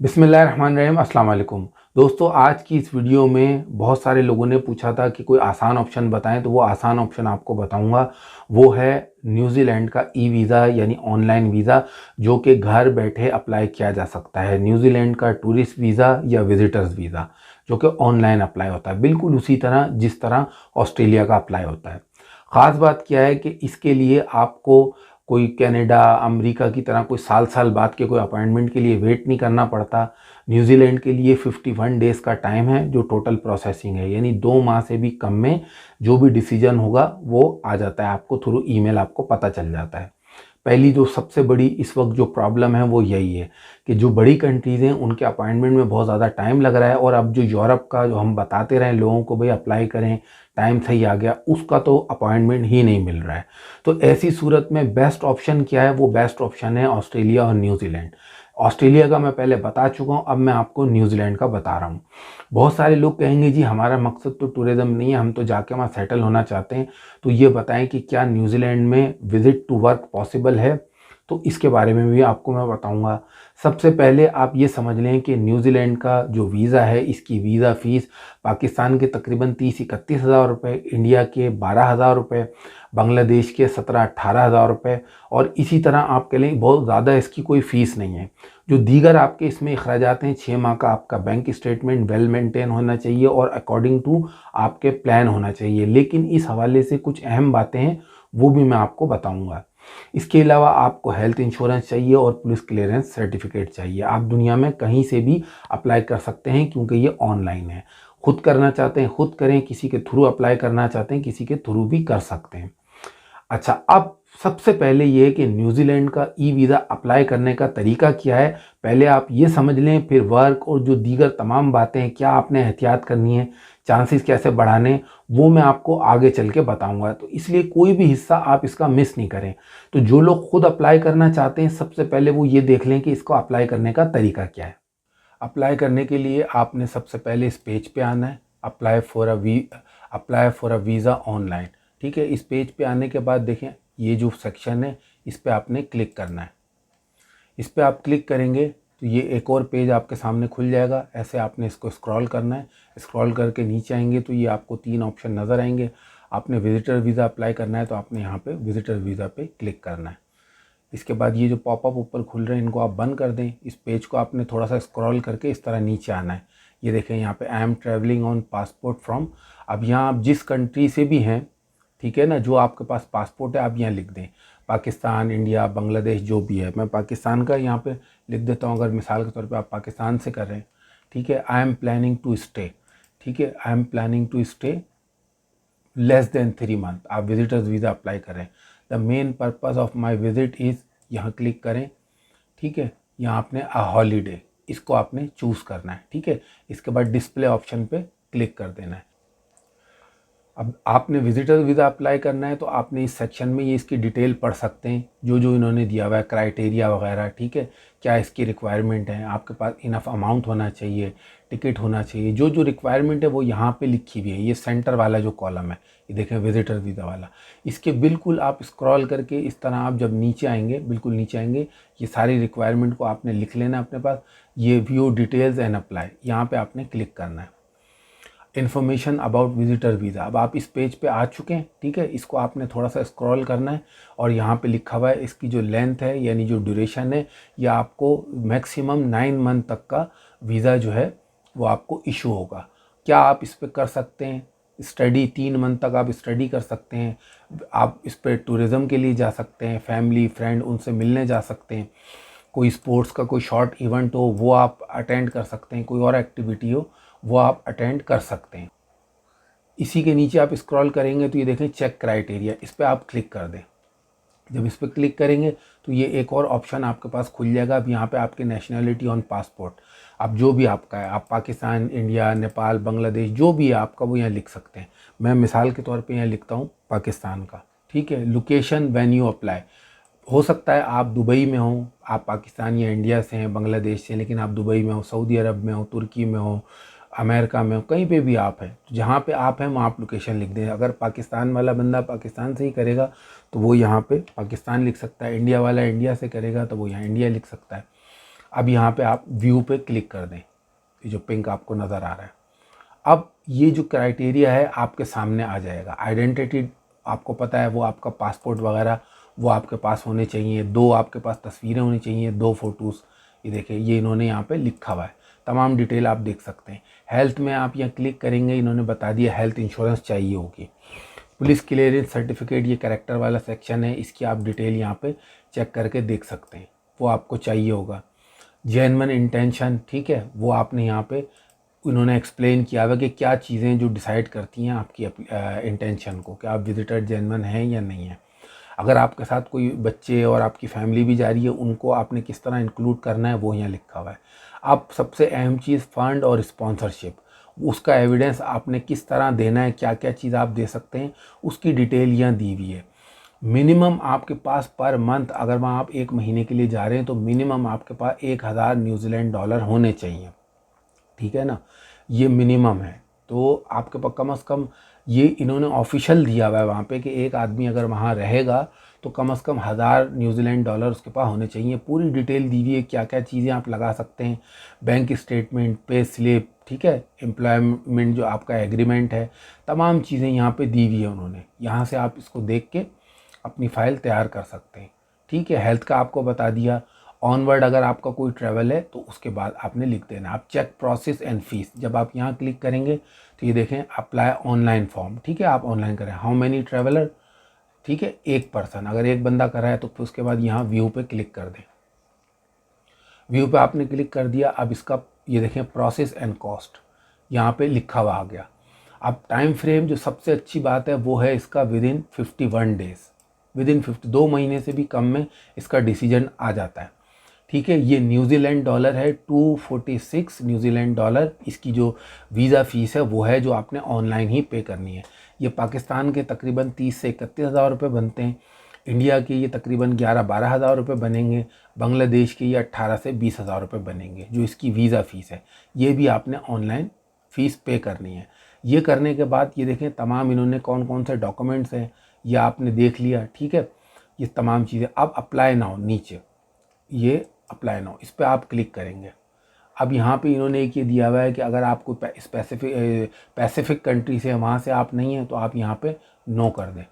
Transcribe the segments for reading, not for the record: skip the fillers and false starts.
बिस्मिल्लाहिर्रहमानिर्रहीम, अस्सलाम वालेकुम। दोस्तों, आज की इस वीडियो में बहुत सारे लोगों ने पूछा था कि कोई आसान ऑप्शन बताएं, तो वो आसान ऑप्शन आपको बताऊंगा। वो है न्यूजीलैंड का ई वीज़ा यानी ऑनलाइन वीज़ा, जो कि घर बैठे अप्लाई किया जा सकता है। न्यूजीलैंड का टूरिस्ट वीज़ा या विजिटर्स वीज़ा जो कि ऑनलाइन अप्लाई होता है, बिल्कुल उसी तरह जिस तरह ऑस्ट्रेलिया का अप्लाई होता है। ख़ास बात क्या है कि इसके लिए आपको कोई कनाडा, अमेरिका की तरह कोई साल साल बाद के कोई अपॉइंटमेंट के लिए वेट नहीं करना पड़ता। न्यूजीलैंड के लिए 51 डेज़ का टाइम है जो टोटल प्रोसेसिंग है, यानी 2 माह से भी कम में जो भी डिसीजन होगा वो आ जाता है आपको थ्रू ईमेल, आपको पता चल जाता है। पहली जो सबसे बड़ी इस वक्त जो प्रॉब्लम है वो यही है कि जो बड़ी कंट्रीज़ हैं उनके अपॉइंटमेंट में बहुत ज़्यादा टाइम लग रहा है, और अब जो यूरोप का जो हम बताते रहे लोगों को भाई अप्लाई करें, टाइम सही आ गया, उसका तो अपॉइंटमेंट ही नहीं मिल रहा है। तो ऐसी सूरत में बेस्ट ऑप्शन क्या है? वो बेस्ट ऑप्शन है ऑस्ट्रेलिया और न्यूजीलैंड। ऑस्ट्रेलिया का मैं पहले बता चुका हूँ, अब मैं आपको न्यूजीलैंड का बता रहा हूँ। बहुत सारे लोग कहेंगे जी हमारा मकसद तो टूरिज़्म नहीं है, हम तो जाके वहाँ सेटल होना चाहते हैं। तो ये बताएं कि क्या न्यूजीलैंड में विज़िट टू वर्क पॉसिबल है? तो इसके बारे में भी आपको मैं बताऊंगा। सबसे पहले आप ये समझ लें कि न्यूजीलैंड का जो वीज़ा है, इसकी वीज़ा फ़ीस पाकिस्तान के तकरीबन 30-31 हज़ार रुपये, इंडिया के 12 हज़ार रुपये, बांग्लादेश के 17-18 हज़ार रुपये, और इसी तरह आप कह लें बहुत ज़्यादा इसकी कोई फ़ीस नहीं है। जो दीगर आपके इसमें अखराजात हैं, 6 माह का आपका बैंक स्टेटमेंट वेल मेंटेन होना चाहिए और अकॉर्डिंग टू आपके प्लान होना चाहिए। लेकिन इस हवाले से कुछ अहम बातें हैं, वो भी मैं आपको बताऊंगा। इसके अलावा आपको हेल्थ इंश्योरेंस चाहिए और पुलिस क्लियरेंस सर्टिफिकेट चाहिए। आप दुनिया में कहीं से भी अप्लाई कर सकते हैं क्योंकि ये ऑनलाइन है। खुद करना चाहते हैं खुद करें, किसी के थ्रू अप्लाई करना चाहते हैं किसी के थ्रू भी कर सकते हैं। अच्छा, अब सबसे पहले ये है कि न्यूजीलैंड का ई वीज़ा अप्लाई करने का तरीका क्या है, पहले आप ये समझ लें, फिर वर्क और जो दीगर तमाम बातें हैं, क्या आपने एहतियात करनी है, चांसेस कैसे बढ़ाने, वो मैं आपको आगे चल के बताऊंगा। तो इसलिए कोई भी हिस्सा आप इसका मिस नहीं करें। तो जो लोग खुद अप्लाई करना चाहते हैं, सबसे पहले वो ये देख लें कि इसको अप्लाई करने का तरीका क्या है। अप्लाई करने के लिए आपने सबसे पहले इस पेज पे आना है, apply for a visa online. ठीक है, इस पेज पे आने के बाद देखें ये जो सेक्शन है, इस पे आपने क्लिक करना है। इस पे आप क्लिक करेंगे तो ये एक और पेज आपके सामने खुल जाएगा। ऐसे आपने इसको स्क्रॉल करना है। स्क्रॉल करके नीचे आएंगे तो ये आपको 3 ऑप्शन नज़र आएंगे। आपने विजिटर वीज़ा अप्लाई करना है तो आपने यहाँ पे विजिटर वीज़ा पे क्लिक करना है। इसके बाद ये जो पॉपअप ऊपर खुल रहे हैं इनको आप बंद कर दें। इस पेज को आपने थोड़ा सा स्क्रॉल करके इस तरह नीचे आना है। ये देखें यहाँ पे I am travelling on passport from. अब यहाँ आप जिस कंट्री से भी हैं, ठीक है ना, जो आपके पास पासपोर्ट है आप यहाँ लिख दें, पाकिस्तान, इंडिया, बांग्लादेश जो भी है। मैं पाकिस्तान का यहाँ पे लिख देता हूँ, अगर मिसाल के तौर पे आप पाकिस्तान से कर रहे हैं। ठीक है, I am planning to stay. ठीक है, I am planning to stay less than 3 month. आप विजिटर्स वीज़ा अप्लाई करें। The main purpose of my visit is, यहाँ क्लिक करें। ठीक है, यहाँ आपने अ हॉलीडे, इसको आपने चूज़ करना है। ठीक है, इसके बाद डिस्प्ले ऑप्शन पे क्लिक कर देना है। अब आपने विजिटर वीज़ा अप्लाई करना है तो आपने इस सेक्शन में ये इसकी डिटेल पढ़ सकते हैं, जो जो इन्होंने दिया हुआ है, क्राइटेरिया वगैरह। ठीक है, क्या इसकी रिक्वायरमेंट है, आपके पास इनफ अमाउंट होना चाहिए, टिकट होना चाहिए, जो जो रिक्वायरमेंट है वो यहाँ पे लिखी हुई है। ये सेंटर वाला जो कॉलम है, ये देखें विजिटर वीज़ा वाला, इसके बिल्कुल आप स्क्रॉल करके इस तरह आप जब नीचे आएंगे, बिल्कुल नीचे आएंगे, ये सारी रिक्वायरमेंट को आपने लिख लेना अपने पास। ये व्यू डिटेल्स एंड अप्लाई, यहाँ पर आपने क्लिक करना है। इन्फॉर्मेशन अबाउट विजिटर वीज़ा, अब आप इस पेज पे आ चुके हैं। ठीक है, इसको आपने थोड़ा सा स्क्रॉल करना है और यहाँ पे लिखा हुआ है इसकी जो लेंथ है यानी जो ड्यूरेशन है, या आपको मैक्सिमम 9 मंथ तक का वीज़ा जो है वो आपको इशू होगा। क्या आप इस पर कर सकते हैं स्टडी, 3 मंथ तक आप स्टडी कर सकते हैं। आप इस पर टूरिज़म के लिए जा सकते हैं, फैमिली फ्रेंड उनसे मिलने जा सकते हैं, कोई स्पोर्ट्स का कोई शॉर्ट इवेंट हो वो आप अटेंड कर सकते हैं, कोई और एक्टिविटी हो वो आप अटेंड कर सकते हैं। इसी के नीचे आप स्क्रॉल करेंगे तो ये देखें चेक क्राइटेरिया, इस पर आप क्लिक कर दें। जब इस पर क्लिक करेंगे तो ये एक और ऑप्शन आपके पास खुल जाएगा। अब यहाँ पे आपके नेशनलिटी ऑन पासपोर्ट, अब जो भी आपका है, आप पाकिस्तान, इंडिया, नेपाल, बांग्लादेश जो भी है आपका वो यहाँ लिख सकते हैं। मैं मिसाल के तौर पे यहाँ लिखता हूँ पाकिस्तान का। ठीक है, लोकेशन व्हेन यू अप्लाई, हो सकता है आप दुबई में हो, आप पाकिस्तान या इंडिया से हैं, बांग्लादेश से, लेकिन आप दुबई में हो, सऊदी अरब में हो, तुर्की में हो, अमेरिका में हो, कहीं पे भी आप हैं, तो जहाँ पे आप हैं वहाँ आप लोकेशन लिख दें। अगर पाकिस्तान वाला बंदा पाकिस्तान से ही करेगा तो वो यहाँ पे पाकिस्तान लिख सकता है, इंडिया वाला इंडिया से करेगा तो वो यहाँ इंडिया लिख सकता है। अब यहाँ पे आप व्यू पे क्लिक कर दें, ये जो पिंक आपको नज़र आ रहा है। अब ये जो क्राइटेरिया है आपके सामने आ जाएगा। आइडेंटिटी आपको पता है, वो आपका पासपोर्ट वगैरह वो आपके पास होने चाहिए, 2 आपके पास तस्वीरें होनी चाहिए, 2 फ़ोटोज़। ये देखिए, ये इन्होंने यहाँ पे लिखा हुआ है, तमाम डिटेल आप देख सकते हैं। हेल्थ में आप यहाँ क्लिक करेंगे, इन्होंने बता दिया हेल्थ इंश्योरेंस चाहिए होगी। पुलिस क्लियरेंस सर्टिफिकेट, ये कैरेक्टर वाला सेक्शन है, इसकी आप डिटेल यहाँ पे चेक करके देख सकते हैं, वो आपको चाहिए होगा। जेन्युइन इंटेंशन, ठीक है, वो आपने यहाँ पे उन्होंने एक्सप्लेन किया हुआ कि क्या चीज़ें जो डिसाइड करती हैं आपकी इंटेंशन को, कि आप विजिटर जेन्युइन हैं या नहीं है। अगर आपके साथ कोई बच्चे और आपकी फैमिली भी जा रही है, उनको आपने किस तरह इंक्लूड करना है वो यहाँ लिखा हुआ है। अब सबसे अहम चीज़ फंड और स्पॉन्सरशिप, उसका एविडेंस आपने किस तरह देना है, क्या क्या चीज़ आप दे सकते हैं, उसकी डिटेल यहाँ दी हुई है। मिनिमम आपके पास पर मंथ, अगर वहाँ आप 1 महीने के लिए जा रहे हैं तो मिनिमम आपके पास 1000 न्यूजीलैंड डॉलर होने चाहिए, ठीक है ना, ये मिनिमम है। तो आपके पास कम से कम, ये इन्होंने ऑफिशियल दिया हुआ है वहाँ पे कि एक आदमी अगर वहाँ रहेगा तो कम से कम 1000 न्यूजीलैंड डॉलर उसके पास होने चाहिए। पूरी डिटेल दी हुई है, क्या क्या चीज़ें आप लगा सकते हैं, बैंक स्टेटमेंट, पे स्लिप, ठीक है, एम्प्लॉयमेंट जो आपका एग्रीमेंट है, तमाम चीज़ें यहाँ पे दी हुई है उन्होंने। यहाँ से आप इसको देख के अपनी फ़ाइल तैयार कर सकते हैं, ठीक है। हेल्थ का आपको बता दिया। ऑनवर्ड अगर आपका कोई ट्रैवल है तो उसके बाद आपने लिख देना। आप चेक प्रोसेस एंड फीस, जब आप यहाँ क्लिक करेंगे तो ये देखें अप्लाई ऑनलाइन फॉर्म, ठीक है, आप ऑनलाइन करें। हाउ मैनी ट्रैवलर, ठीक है, 1 पर्सन, अगर एक बंदा कर रहा है तो फिर उसके बाद यहाँ व्यू पे क्लिक कर दें। व्यू पे आपने क्लिक कर दिया। अब इसका ये देखें प्रोसेस एंड कॉस्ट यहाँ पे लिखा हुआ आ गया। अब टाइम फ्रेम, जो सबसे अच्छी बात है वो है इसका विदिन 51 डेज़, विदिन 52 महीने से भी कम में इसका डिसीजन आ जाता है, ठीक है। ये न्यूजीलैंड डॉलर है, 246 न्यूजीलैंड डॉलर इसकी जो वीज़ा फ़ीस है वो है, जो आपने ऑनलाइन ही पे करनी है। ये पाकिस्तान के तकरीबन 30 से 31 हज़ार रुपये बनते हैं, इंडिया के ये तकरीबन 11-12 हज़ार रुपये बनेंगे, बांग्लादेश के ये 18 से 20 हज़ार रुपये बनेंगे, जो इसकी वीज़ा फ़ीस है। ये भी आपने ऑनलाइन फ़ीस पे करनी है। ये करने के बाद ये देखें तमाम इन्होंने कौन कौन से डॉक्यूमेंट्स हैं ये आपने देख लिया, ठीक है, ये तमाम चीज़ें। अब अप्लाई नाउ, नीचे ये अप्लाई नाउ, इस पर आप क्लिक करेंगे। अब यहाँ पे इन्होंने एक ये दिया हुआ है कि अगर आपको पैसिफिक कंट्री से, वहाँ से आप नहीं हैं तो आप यहाँ पे नो कर दें।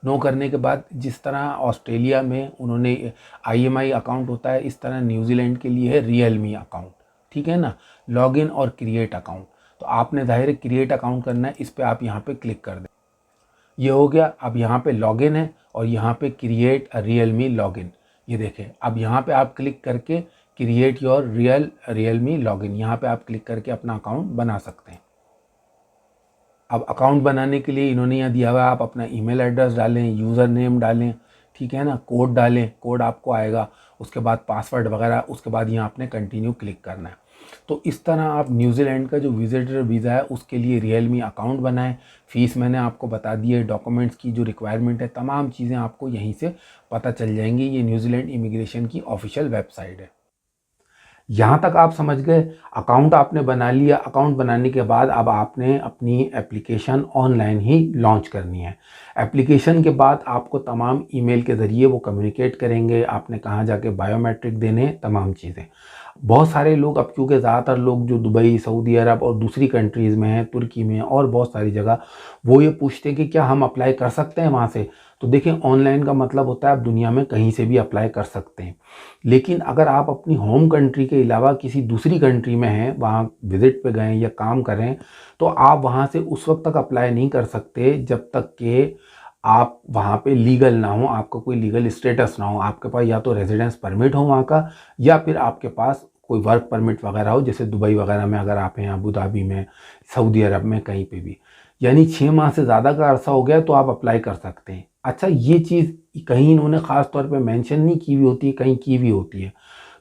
नो करने के बाद जिस तरह ऑस्ट्रेलिया में उन्होंने IMI अकाउंट होता है, इस तरह न्यूजीलैंड के लिए है रियलमी अकाउंट, ठीक है ना, लॉगिन और क्रिएट अकाउंट। तो आपने ज़ाहिर क्रिएट अकाउंट करना है, इस पर आप यहाँ पे क्लिक कर दें। ये हो गया। अब यहाँ पे लॉगिन है और यहाँ पे क्रिएट रियलमी लॉगिन, ये देखें। अब यहाँ पे आप क्लिक करके क्रिएट योर रियलमी लॉगिन, यहाँ पे आप क्लिक करके अपना अकाउंट बना सकते हैं। अब अकाउंट बनाने के लिए इन्होंने यहाँ दिया हुआ है, आप अपना ईमेल एड्रेस डालें, यूज़र नेम डालें, ठीक है ना, कोड डालें, कोड आपको आएगा, उसके बाद पासवर्ड वगैरह, उसके बाद यहाँ आपने कंटिन्यू क्लिक करना है। तो इस तरह आप न्यूजीलैंड का जो विजिटर वीज़ा है उसके लिए रियलमी अकाउंट बनाएं। फ़ीस मैंने आपको बता दी है, डॉक्यूमेंट्स की जो रिक्वायरमेंट है, तमाम चीज़ें आपको यहीं से पता चल जाएंगी। ये न्यूजीलैंड इमिग्रेशन की ऑफिशियल वेबसाइट है। यहाँ तक आप समझ गए। अकाउंट आपने बना लिया। अकाउंट बनाने के बाद अब आपने अपनी एप्लीकेशन ऑनलाइन ही लॉन्च करनी है। एप्लीकेशन के बाद आपको तमाम ईमेल के ज़रिए वो कम्युनिकेट करेंगे, आपने कहाँ जाके बायोमेट्रिक देने, तमाम चीज़ें। बहुत सारे लोग, अब क्योंकि ज़्यादातर लोग जो दुबई, सऊदी अरब और दूसरी कंट्रीज़ में हैं, तुर्की में और बहुत सारी जगह, वो ये पूछते हैं कि क्या हम अप्लाई कर सकते हैं वहाँ से। तो देखें, ऑनलाइन का मतलब होता है आप दुनिया में कहीं से भी अप्लाई कर सकते हैं। लेकिन अगर आप अपनी होम कंट्री के अलावा किसी दूसरी कंट्री में हैं, वहाँ विज़िट पे गए या काम कर रहे हैं, तो आप वहाँ से उस वक्त तक अप्लाई नहीं कर सकते जब तक कि आप वहाँ पे लीगल ना हो, आपका कोई लीगल स्टेटस ना हो, आपके पास या तो रेजिडेंस परमिट हो वहाँ का, या फिर आपके पास कोई वर्क परमिट वगैरह हो, जैसे दुबई वगैरह में अगर आप हैं, अबू धाबी में, सऊदी अरब में, कहीं पे भी। यानी 6 माह से ज़्यादा का अरसा हो गया तो आप अप्लाई कर सकते हैं। अच्छा, ये चीज़ कहीं इन्होंने ख़ास तौर पे मेंशन नहीं की हुई होती है, कहीं की भी होती है,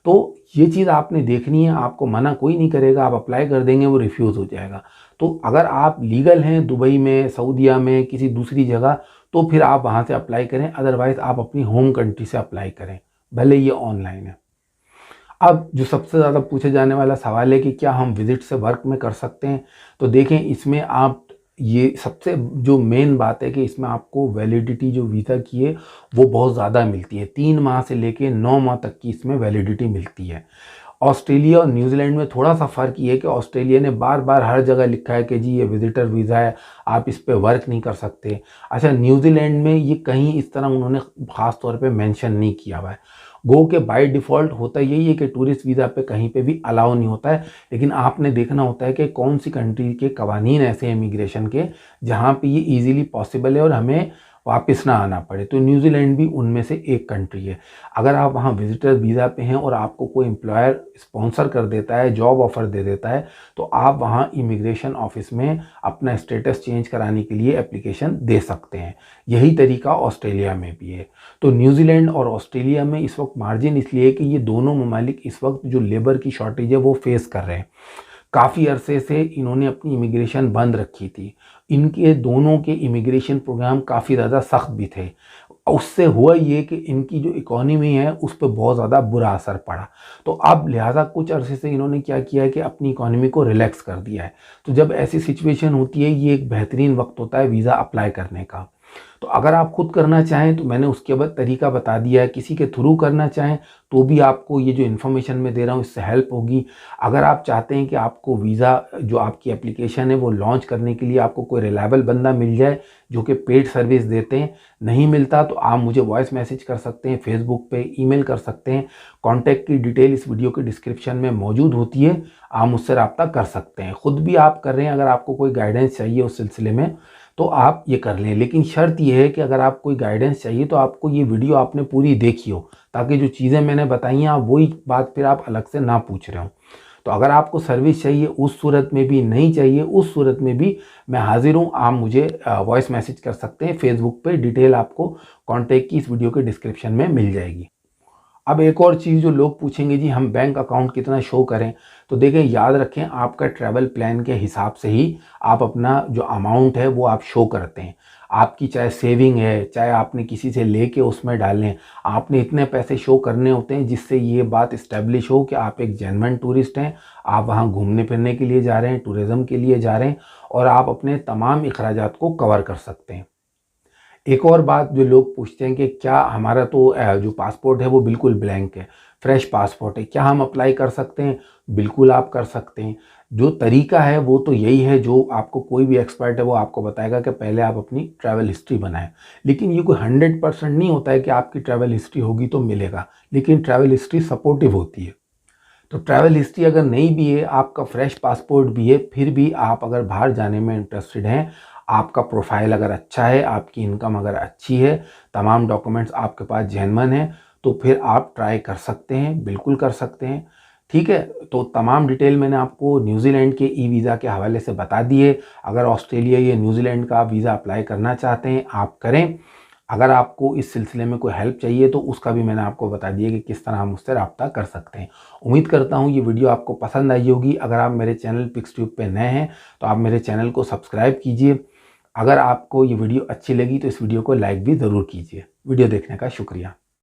तो ये चीज़ आपने देखनी है। आपको मना कोई नहीं करेगा, आप अप्लाई कर देंगे, वो रिफ्यूज़ हो जाएगा। तो अगर आप लीगल हैं दुबई में, सऊदीया में, किसी दूसरी जगह, तो फिर आप वहाँ से अप्लाई करें, अदरवाइज़ आप अपनी होम कंट्री से अप्लाई करें, भले ये ऑनलाइन है। अब जो सबसे ज़्यादा पूछे जाने वाला सवाल है कि क्या हम विज़िट से वर्क में कर सकते हैं, तो देखें इसमें आप, ये सबसे जो मेन बात है कि इसमें आपको वैलिडिटी जो वीज़ा की है वो बहुत ज़्यादा मिलती है। 3 माह से लेके 9 माह तक की इसमें वैलिडिटी मिलती है। ऑस्ट्रेलिया और न्यूजीलैंड में थोड़ा सा फ़र्क ये है कि ऑस्ट्रेलिया ने बार बार हर जगह लिखा है कि जी ये विजिटर वीज़ा है, आप इस पे वर्क नहीं कर सकते। अच्छा, न्यूजीलैंड में ये कहीं इस तरह उन्होंने ख़ास तौर पे मेंशन नहीं किया हुआ है। गो के बाय डिफ़ॉल्ट होता यही है कि टूरिस्ट वीज़ा पे कहीं पे भी अलाउ नहीं होता है, लेकिन आपने देखना होता है कि कौन सी कंट्री के कवानीन ऐसे हैं इमिग्रेशन के जहाँ पे ये ईज़िली पॉसिबल है और हमें वापस ना आना पड़े। तो न्यूजीलैंड भी उनमें से एक कंट्री है। अगर आप वहाँ विजिटर वीज़ा पे हैं और आपको कोई एम्प्लॉयर स्पॉन्सर कर देता है, जॉब ऑफ़र दे देता है, तो आप वहाँ इमिग्रेशन ऑफिस में अपना स्टेटस चेंज कराने के लिए एप्लीकेशन दे सकते हैं। यही तरीका ऑस्ट्रेलिया में भी है। तो न्यूजीलैंड और ऑस्ट्रेलिया में इस वक्त मार्जिन इसलिए है कि ये दोनों ममालिक इस वक्त जो लेबर की शॉर्टेज है वो फेस कर रहे हैं। काफ़ी अरसे से इन्होंने अपनी इमिग्रेशन बंद रखी थी। इनके दोनों के इमिग्रेशन प्रोग्राम काफ़ी ज़्यादा सख्त भी थे। उससे हुआ ये कि इनकी जो इकॉनमी है उस पर बहुत ज़्यादा बुरा असर पड़ा। तो अब लिहाजा कुछ अरसे से इन्होंने क्या किया है कि अपनी इकॉनमी को रिलैक्स कर दिया है। तो जब ऐसी सिचुएशन होती है, ये एक बेहतरीन वक्त होता है वीज़ा अप्लाई करने का। तो अगर आप खुद करना चाहें तो मैंने उसके बाद तरीका बता दिया है। किसी के थ्रू करना चाहें तो भी आपको ये जो इन्फॉर्मेशन मैं दे रहा हूँ इससे हेल्प होगी। अगर आप चाहते हैं कि आपको वीज़ा जो आपकी एप्लीकेशन है वो लॉन्च करने के लिए आपको कोई रिलायबल बंदा मिल जाए जो कि पेड सर्विस देते हैं, नहीं मिलता तो आप मुझे वॉइस मैसेज कर सकते हैं, फेसबुक पे ईमेल कर सकते हैं। कॉन्टैक्ट की डिटेल इस वीडियो के डिस्क्रिप्शन में मौजूद होती है, आप मुझसे रब्ता कर सकते हैं। ख़ुद भी आप कर रहे हैं, अगर आपको कोई गाइडेंस चाहिए उस सिलसिले में तो आप ये कर लें। लेकिन शर्त ये है कि अगर आप कोई गाइडेंस चाहिए तो आपको ये वीडियो आपने पूरी देखी हो, ताकि जो चीज़ें मैंने बताई हैं आप वही बात फिर आप अलग से ना पूछ रहे हो। तो अगर आपको सर्विस चाहिए उस सूरत में भी, नहीं चाहिए उस सूरत में भी मैं हाजिर हूँ। आप मुझे वॉइस मैसेज कर सकते हैं फेसबुक पे, डिटेल आपको कॉन्टैक्ट की इस वीडियो के डिस्क्रिप्शन में मिल जाएगी। अब एक और चीज़ जो लोग पूछेंगे, जी हम बैंक अकाउंट कितना शो करें, तो देखें याद रखें आपका ट्रैवल प्लान के हिसाब से ही आप अपना जो अमाउंट है वो आप शो करते हैं। आपकी चाहे सेविंग है, चाहे आपने किसी से लेके उसमें डालें, आपने इतने पैसे शो करने होते हैं जिससे ये बात इस्टेब्लिश हो कि आप एक जेन्युइन टूरिस्ट हैं, आप वहाँ घूमने फिरने के लिए जा रहे हैं, टूरिज़्म के लिए जा रहे हैं और आप अपने तमाम अखराजात को कवर कर सकते हैं। एक और बात जो लोग पूछते हैं कि क्या हमारा तो जो पासपोर्ट है वो बिल्कुल ब्लैंक है, फ्रेश पासपोर्ट है, क्या हम अप्लाई कर सकते हैं? बिल्कुल आप कर सकते हैं। जो तरीका है वो तो यही है जो आपको कोई भी एक्सपर्ट है वो आपको बताएगा कि पहले आप अपनी ट्रैवल हिस्ट्री बनाएं। लेकिन ये कोई 100% नहीं होता है कि आपकी ट्रैवल हिस्ट्री होगी तो मिलेगा, लेकिन ट्रैवल हिस्ट्री सपोर्टिव होती है। तो ट्रैवल हिस्ट्री अगर नहीं भी है, आपका फ्रेश पासपोर्ट भी है, फिर भी आप अगर बाहर जाने में इंटरेस्टेड हैं, आपका प्रोफाइल अगर अच्छा है, आपकी इनकम अगर अच्छी है, तमाम डॉक्यूमेंट्स आपके पास जेन्युइन हैं, तो फिर आप ट्राई कर सकते हैं, बिल्कुल कर सकते हैं। ठीक है, तो तमाम डिटेल मैंने आपको न्यूजीलैंड के ई वीज़ा के हवाले से बता दी है। अगर ऑस्ट्रेलिया या न्यूजीलैंड का वीज़ा अप्लाई करना चाहते हैं आप करें। अगर आपको इस सिलसिले में कोई हेल्प चाहिए तो उसका भी मैंने आपको बता दिया कि किस तरह हम उससे रब्ता कर सकते हैं। उम्मीद करता हूँ ये वीडियो आपको पसंद आई होगी। अगर आप मेरे चैनल पिक्सट्यूब पे नए हैं तो आप मेरे चैनल को सब्सक्राइब कीजिए। अगर आपको ये वीडियो अच्छी लगी तो इस वीडियो को लाइक भी ज़रूर कीजिए। वीडियो देखने का शुक्रिया।